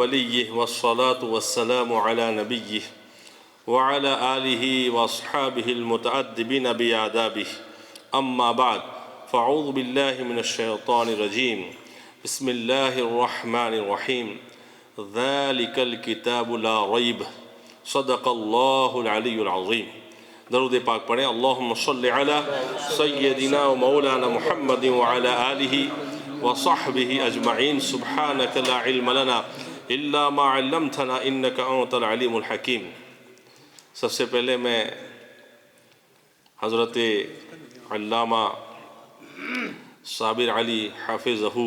وليه والصلاة والسلام على نبيه وعلى آله وأصحابه المتأدبين بآدابه أما بعد فأعوذ بالله من الشيطان الرجيم بسم الله الرحمن الرحيم ذلك الكتاب لا ريب صدق الله العلي العظيم درود پاک پڑھیں اللہم صلی علی سیدنا و مولانا محمد وعلى آلہ وصحبہ اجمعین سبحانک لا علم لنا الا ما علمتنا انک انت العلیم الحکیم۔ سب سے پہلے میں حضرت علامہ صابر علی حافظہ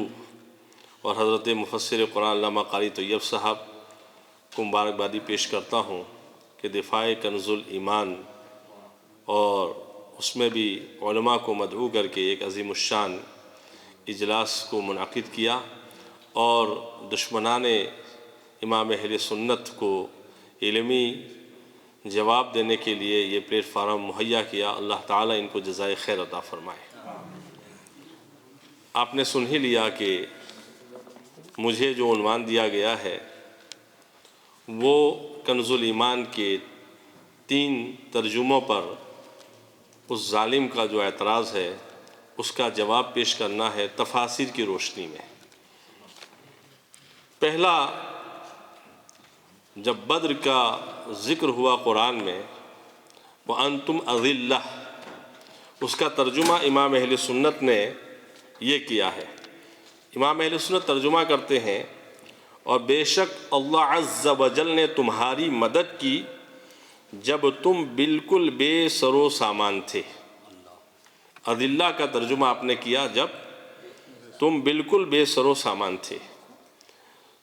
اور حضرت مفسر قرآن علامہ قاری طیب صاحب کو مبارکبادی پیش کرتا ہوں کہ دفاع کنز الایمان اور اس میں بھی علماء کو مدعو کر کے ایک عظیم الشان اجلاس کو منعقد کیا اور دشمنان امام اہل سنت کو علمی جواب دینے کے لیے یہ پلیٹ فارم مہیا کیا۔ اللہ تعالیٰ ان کو جزائے خیر عطا فرمائے۔ آپ نے سن ہی لیا کہ مجھے جو عنوان دیا گیا ہے وہ کنز الایمان کے 3 ترجموں پر اس ظالم کا جو اعتراض ہے اس کا جواب پیش کرنا ہے تفاسیر کی روشنی میں۔ پہلا، جب بدر کا ذکر ہوا قرآن میں وَأَنْتُمْ أَذِلَّةٌ، اس کا ترجمہ امام اہل سنت نے یہ کیا ہے۔ امام اہل سنت ترجمہ کرتے ہیں اور بے شک اللہ عز و جل نے تمہاری مدد کی جب تم بالکل بے سر و سامان تھے۔ اذلہ کا ترجمہ آپ نے کیا جب تم بالکل بے سر و سامان تھے۔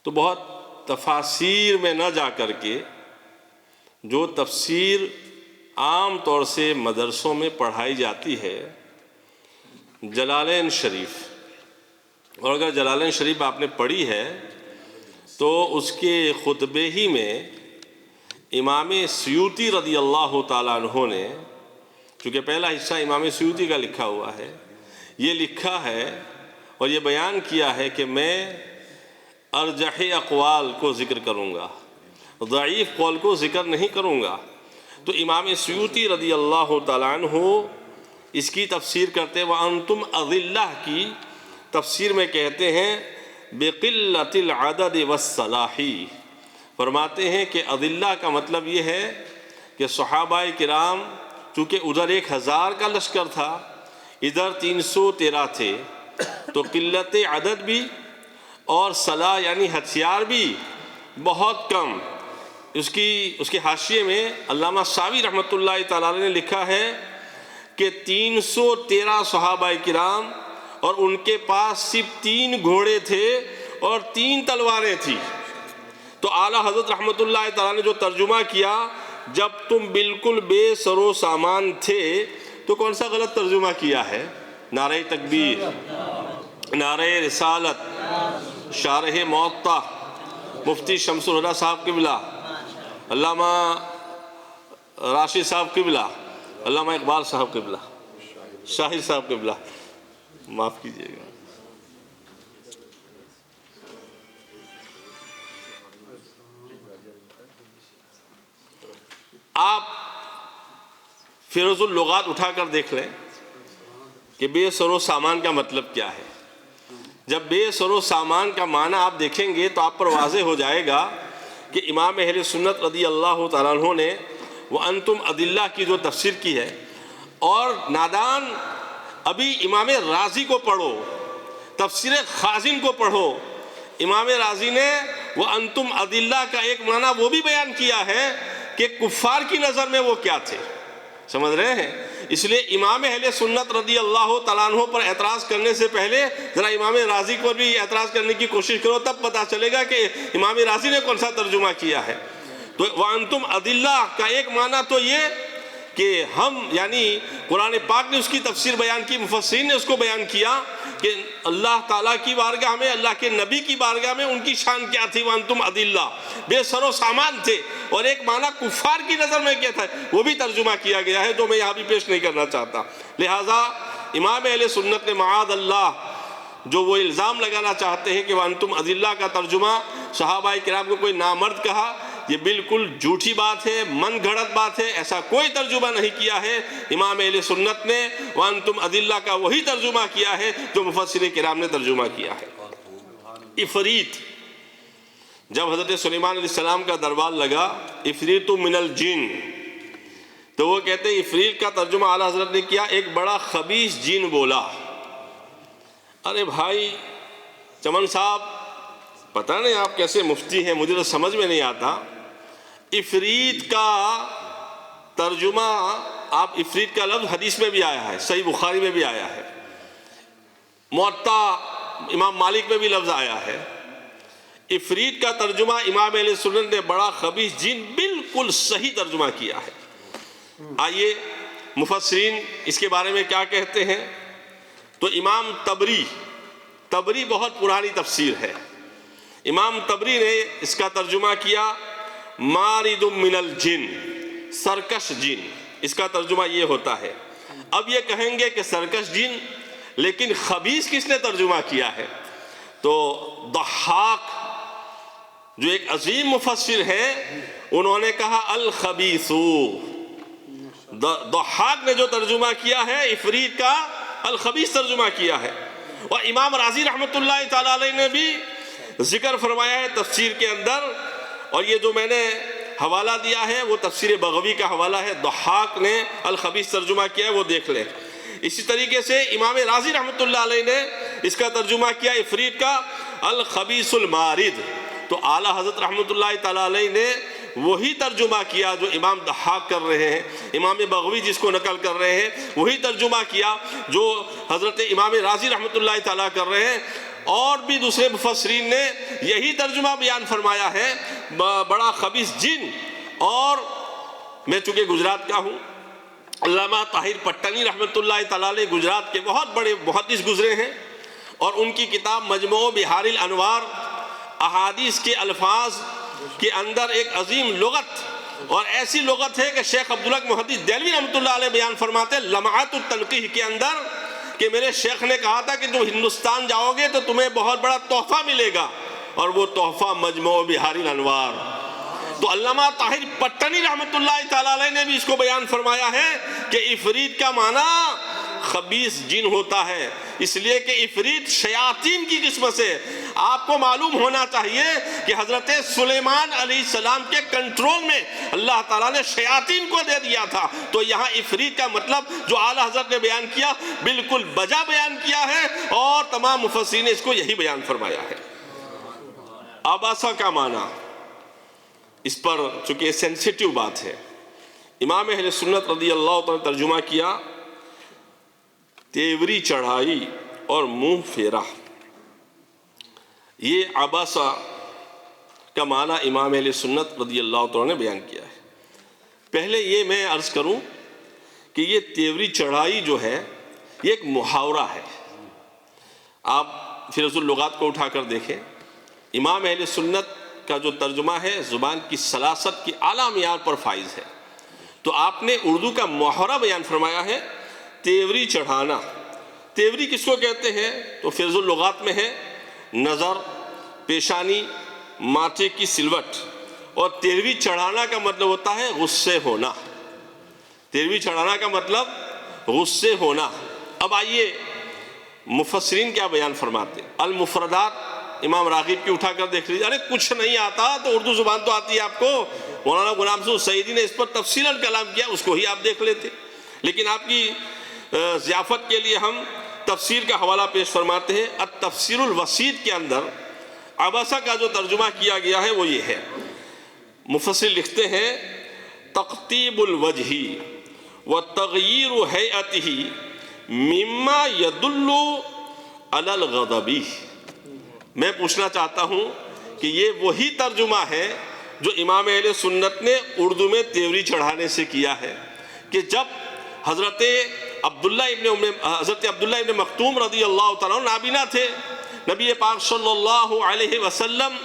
تو بہت تفاسیر میں نہ جا کر کے جو تفسیر عام طور سے مدرسوں میں پڑھائی جاتی ہے، جلالین شریف، اور اگر جلالین شریف آپ نے پڑھی ہے تو اس کے خطبے ہی میں امام سیوطی رضی اللہ تعالیٰ عنہ نے، چونکہ پہلا حصہ امام سیوطی کا لکھا ہوا ہے، یہ لکھا ہے اور یہ بیان کیا ہے کہ میں ارجح اقوال کو ذکر کروں گا، ضعیف قول کو ذکر نہیں کروں گا۔ تو امام سیوطی رضی اللہ تعالیٰ عنہ اس کی تفسیر کرتے وَأَنْتُمْ أَذِلَّةٌ کی تفسیر میں کہتے ہیں بِقِلَّةِ الْعَدَدِ وَالصَّلَاحِ، فرماتے ہیں کہ اذلہ کا مطلب یہ ہے کہ صحابہ کرام چونکہ ادھر 1000 کا لشکر تھا، ادھر 313 تھے، تو قلت عدد بھی اور صلاح یعنی ہتھیار بھی بہت کم۔ اس کے حاشیے میں علامہ ساوی رحمۃ اللہ تعالیٰ نے لکھا ہے کہ 313 صحابہ کرام اور ان کے پاس صرف 3 گھوڑے تھے اور 3 تلواریں تھیں۔ تو اعلیٰ حضرت رحمۃ اللہ تعالیٰ نے جو ترجمہ کیا جب تم بالکل بے سر و سامان تھے، تو کون سا غلط ترجمہ کیا ہے؟ نعرہ تکبیر، نعرہ رسالت، شارح موطا مفتی شمس الہدیٰ صاحب قبلہ، علامہ راشد صاحب قبلہ، علامہ اقبال صاحب قبلہ، شاہد صاحب قبلہ، معاف کیجئے گا۔ آپ فیروز اللغات اٹھا کر دیکھ لیں کہ بے سر و سامان کا مطلب کیا ہے۔ جب بے سر و سامان کا معنی آپ دیکھیں گے تو آپ پر واضح ہو جائے گا کہ امام اہل سنت رضی اللہ تعالیٰ عنہ نے وَأَنْتُمْ أَذِلَّةٌ کی جو تفسیر کی ہے، اور نادان ابھی امام رازی کو پڑھو، تفسیر خازن کو پڑھو، امام رازی نے وَأَنْتُمْ أَذِلَّةٌ کا ایک معنی وہ بھی بیان کیا ہے کہ کفار کی نظر میں وہ کیا تھے، سمجھ رہے ہیں؟ اس لیے امام اہل سنت رضی اللہ تعالیٰ عنہ پر اعتراض کرنے سے پہلے ذرا امام رازی کو بھی اعتراض کرنے کی کوشش کرو، تب پتہ چلے گا کہ امام رازی نے کون سا ترجمہ کیا ہے۔ تو وَأَنْتُمْ أَذِلَّةٌ کا ایک معنی تو یہ کہ ہم یعنی قرآن پاک نے اس کی تفسیر بیان کی، مفسرین نے اس کو بیان کیا کہ اللہ تعالیٰ کی بارگاہ میں، اللہ کے نبی کی بارگاہ میں ان کی شان کیا تھی، وَأَنْتُمْ أَذِلَّةٌ، بے سر و سامان تھے، اور ایک معنی کفار کی نظر میں کیا تھا وہ بھی ترجمہ کیا گیا ہے جو میں یہاں بھی پیش نہیں کرنا چاہتا۔ لہٰذا امام اہل سنت نے معاذ اللہ جو وہ الزام لگانا چاہتے ہیں کہ وَأَنْتُمْ أَذِلَّةٌ کا ترجمہ صحابہ کرام کو کوئی نامرد کہا، یہ بالکل جھوٹی بات ہے، من گھڑت بات ہے، ایسا کوئی ترجمہ نہیں کیا ہے۔ امام اہل سنت نے وَأَنْتُمْ أَذِلَّةٌ کا وہی ترجمہ کیا ہے جو مفسرین کرام نے ترجمہ کیا ہے۔ عفریت، جب حضرت سلیمان علیہ السلام کا دربار لگا، عفریت من الجن، تو وہ کہتے ہیں عفریت کا ترجمہ اعلیٰ حضرت نے کیا ایک بڑا خبیث جن بولا۔ ارے بھائی چمن صاحب، پتہ نہیں آپ کیسے مفتی ہیں، مجھے تو سمجھ میں نہیں آتا۔ عفریت کا ترجمہ، آپ عفریت کا لفظ حدیث میں بھی آیا ہے، صحیح بخاری میں بھی آیا ہے، موطا امام مالک میں بھی لفظ آیا ہے۔ عفریت کا ترجمہ امام اہل سنت نے بڑا خبیث جن بالکل صحیح ترجمہ کیا ہے۔ آئیے مفسرین اس کے بارے میں کیا کہتے ہیں۔ تو امام تبری بہت پرانی تفسیر ہے، امام تبری نے اس کا ترجمہ کیا مارد من الجن، سرکش جن، اس کا ترجمہ یہ ہوتا ہے۔ اب یہ کہیں گے کہ سرکش جن، لیکن خبیث کس نے ترجمہ کیا ہے؟ تو ضحاک جو ایک عظیم مفسر ہے، انہوں نے کہا الخبیثو، ضحاک نے جو ترجمہ کیا ہے عفریت کا الخبیث ترجمہ کیا ہے۔ اور امام رازی رحمۃ اللہ تعالیٰ علیہ نے بھی ذکر فرمایا ہے تفسیر کے اندر، اور یہ جو میں نے حوالہ دیا ہے وہ تفسیر بغوی کا حوالہ ہے، ضحاک نے الخبیث ترجمہ کیا ہے، وہ دیکھ لیں۔ اسی طریقے سے امام رازی رحمۃ اللہ علیہ نے اس کا ترجمہ کیا عفریت کا الخبیث المارد۔ تو اعلیٰ حضرت رحمۃ اللہ تعالیٰ علیہ نے وہی ترجمہ کیا جو امام ضحاک کر رہے ہیں، امام بغوی جس کو نقل کر رہے ہیں، وہی ترجمہ کیا جو حضرت امام رازی رحمۃ اللہ تعالیٰ کر رہے ہیں۔ اور بھی دوسرے مفسرین نے یہی ترجمہ بیان فرمایا ہے، بڑا خبیث جن۔ اور میں چونکہ گجرات کا ہوں، علامہ طاہر پٹنی رحمۃ اللہ تعالیٰ علیہ گجرات کے بہت بڑے محدث گزرے ہیں، اور ان کی کتاب مجموع بحار الانوار، احادیث کے الفاظ کے اندر ایک عظیم لغت، اور ایسی لغت ہے کہ شیخ عبدالحق محدث دہلوی رحمۃ اللہ علیہ بیان فرماتے ہیں لمعات التنقیح کے اندر کہ میرے شیخ نے کہا تھا کہ جو ہندوستان جاؤ گے تو تمہیں بہت بڑا تحفہ ملے گا، اور وہ تحفہ مجموع بحار الانوار۔ تو علامہ طاہر پٹنی رحمۃ اللہ تعالیٰ علیہ نے بھی اس کو بیان فرمایا ہے کہ عفریت کا معنی خبیث جن ہوتا ہے، اس لیے کہ عفریت شیاطین کی قسم سے۔ آپ کو معلوم ہونا چاہیے کہ حضرت سلیمان علیہ السلام کے کنٹرول میں اللہ تعالیٰ نے شیاطین کو دے دیا تھا۔ تو یہاں عفریت کا مطلب جو اعلیٰ حضرت نے بیان کیا بالکل بجا بیان کیا ہے، اور تمام مفسرین نے اس کو یہی بیان فرمایا ہے۔ آباسا کا معنی، اس پر چونکہ یہ سینسیٹیو بات ہے، امام اہل سنت رضی اللہ تعالیٰ نے ترجمہ کیا تیوری چڑھائی اور منہ پھیرا۔ یہ عباسہ کا معنی امام اہل سنت رضی اللہ تعالیٰ نے بیان کیا ہے۔ پہلے یہ میں عرض کروں کہ یہ تیوری چڑھائی جو ہے یہ ایک محاورہ ہے۔ آپ فہرست اللغات کو اٹھا کر دیکھیں، امام اہل سنت کا جو ترجمہ ہے زبان کی سلاست کی اعلیٰ معیار پر فائز ہے۔ تو آپ نے اردو کا محاورہ بیان فرمایا ہے تیوری چڑھانا۔ تیوری کس کو کہتے ہیں؟ تو فہرست اللغات میں ہے نظر، پیشانی، ماتھے کی سلوٹ۔ اور تیوری چڑھانا کا مطلب ہوتا ہے غصے ہونا۔ تیوری چڑھانا کا مطلب غصے ہونا۔ اب آئیے مفسرین کیا بیان فرماتے ہیں۔ المفردات امام راغب کی اٹھا کر دیکھ لیجیے۔ ارے کچھ نہیں آتا تو اردو زبان تو آتی ہے آپ کو، مولانا غلام محمد سعیدی نے اس پر تفصیلاً کلام کیا، اس کو ہی آپ دیکھ لیتے۔ لیکن آپ کی ضیافت کے لیے ہم تفسیر کا حوالہ پیش فرماتے ہیں۔ التفسیر الوسیط کے اندر عباسہ کا جو ترجمہ کیا گیا ہے وہ یہ ہے۔ مفسر لکھتے ہیں تقطیب الوجہ وتغییر ہیئتہ مما یدل علی الغضب۔ میں پوچھنا چاہتا ہوں کہ یہ وہی ترجمہ ہے جو امام اہل سنت نے اردو میں تیوری چڑھانے سے کیا ہے کہ جب حضرت عبداللہ ابن مختوم رضی اللہ تعالیٰ نابینا تھے، نبی پاک صلی اللہ علیہ وسلم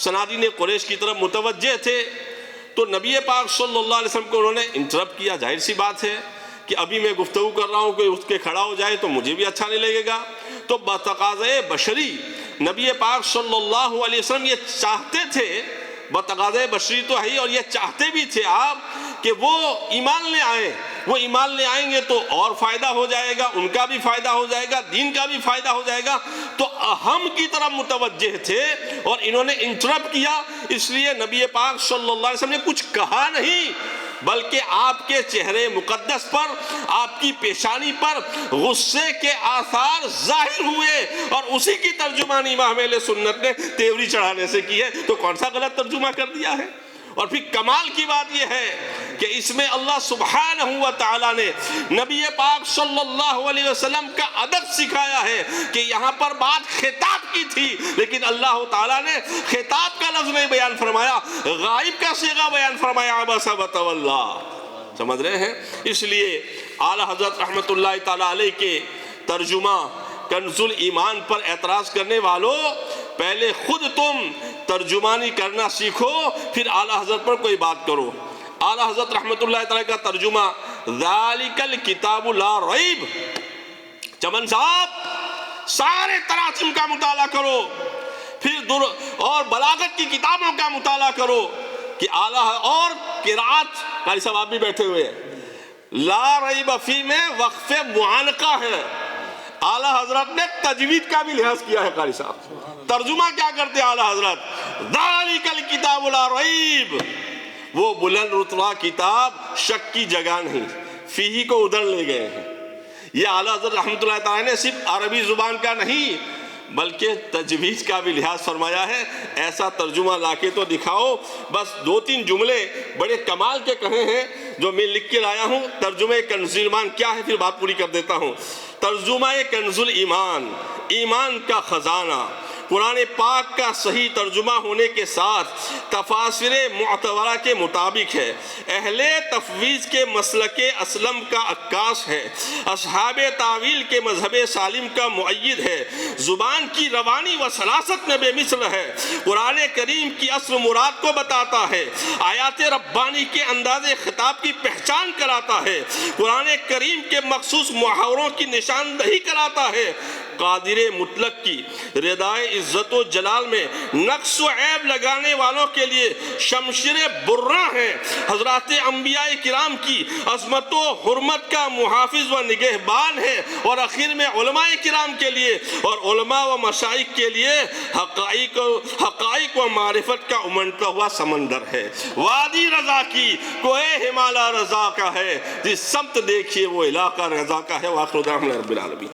صنادین قریش کی طرف متوجہ تھے، تو نبی پاک صلی اللہ علیہ وسلم کو انہوں نے انٹرپٹ کیا۔ ظاہر سی بات ہے کہ ابھی میں گفتگو کر رہا ہوں، کوئی اٹھ کے کھڑا ہو جائے تو مجھے بھی اچھا نہیں لگے گا۔ تو بتقاضۂ بشری نبی پاک صلی اللہ علیہ وسلم یہ چاہتے تھے، بتقاضۂ بشری تو ہے ہی، اور یہ چاہتے بھی تھے آپ کہ وہ ایمان لے آئیں. وہ ایمان لے آئیں گے تو اور فائدہ ہو جائے گا، ان کا بھی فائدہ ہو جائے گا، دین کا بھی فائدہ ہو جائے گا. تو اہم کی طرف متوجہ تھے اور انہوں نے انٹرپٹ کیا. اس لیے نبی پاک صلی اللہ علیہ وسلم نے کچھ کہا نہیں، بلکہ آپ کے چہرے مقدس پر، آپ کی پیشانی پر غصے کے آثار ظاہر ہوئے، اور اسی کی ترجمانی امام اہل سنت نے تیوری چڑھانے سے کی ہے. تو کون سا غلط ترجمہ کر دیا ہے؟ اور پھر کمال کی بات یہ ہے کہ اس میں اللہ سبحانہ و تعالیٰ نے نبی پاک صلی اللہ علیہ وسلم کا ادب سکھایا ہے کہ یہاں پر بات خطاب کی تھی، لیکن اللہ تعالیٰ نے خطاب کا لفظ نہیں بیان فرمایا، غائب کا صیغہ بیان فرمایا، عبس وتولی. سمجھ رہے ہیں؟ اس لیے اعلیٰ حضرت رحمت اللہ تعالیٰ علیہ کے ترجمہ کنز الایمان پر اعتراض کرنے والوں، پہلے خود تم ترجمانی کرنا سیکھو، پھر اعلیٰ حضرت پر کوئی بات کرو. اعلیٰ حضرت رحمت اللہ تعالیٰ کا ترجمہ ذالک الکتاب لا ریب. چمن صاحب سارے تراجم کا مطالعہ کرو، پھر اور بلاغت کی کتابوں کا مطالعہ کرو کہ اعلیٰ اور قرات، قاری صاحب آپ بھی بیٹھے ہوئے ہیں، لا ریب فی میں وقف معانقہ ہے. اعلیٰ حضرت نے تجوید کا بھی لحاظ کیا ہے. قاری صاحب ترجمہ کیا کرتے ہیں اعلیٰ حضرت؟ ذالک الکتاب لا ریب، وہ بلند رتبہ کتاب شک کی جگہ نہیں، فیہی کو ادھر لے گئے ہیں. یہ اعلیٰ حضرت رحمت اللہ تعالیٰ نے صرف عربی زبان کا نہیں بلکہ تجویز کا بھی لحاظ فرمایا ہے. ایسا ترجمہ لا کے تو دکھاؤ. بس 2-3 جملے بڑے کمال کے کہے ہیں جو میں لکھ کے لایا ہوں. ترجمہ کنز الایمان کیا ہے پھر بات پوری کر دیتا ہوں. ترجمہ کنز الایمان، ایمان کا خزانہ، قرآن پاک کا صحیح ترجمہ ہونے کے ساتھ تفاسیر معتبرہ کے مطابق ہے. اہل تفویض کے مسلک اسلم کا عکاس ہے. اصحاب تعویل کے مذہب سالم کا مؤید ہے. زبان کی روانی و سلاست میں بے مثل ہے. قرآن کریم کی اصل مراد کو بتاتا ہے. آیات ربانی کے انداز خطاب کی پہچان کراتا ہے. قرآن کریم کے مخصوص محاوروں کی نشاندہی کراتا ہے. قادر مطلق کی ردائے عزت و جلال میں نقص و عیب لگانے والوں کے لیے شمشیر برہ ہیں. حضرات انبیاء کرام کی عظمت و حرمت کا محافظ و نگہبان ہے. اور آخر میں علماء کرام کے لیے اور علماء و مشائخ کے لیے حقائق و معرفت کا امنڈتا ہوا سمندر ہے. وادی رضا کی کوہ ہمالیہ رضا کا ہے، جس سمت دیکھیے وہ علاقہ رضا کا ہے. وآخر دعوانا رب العالمین.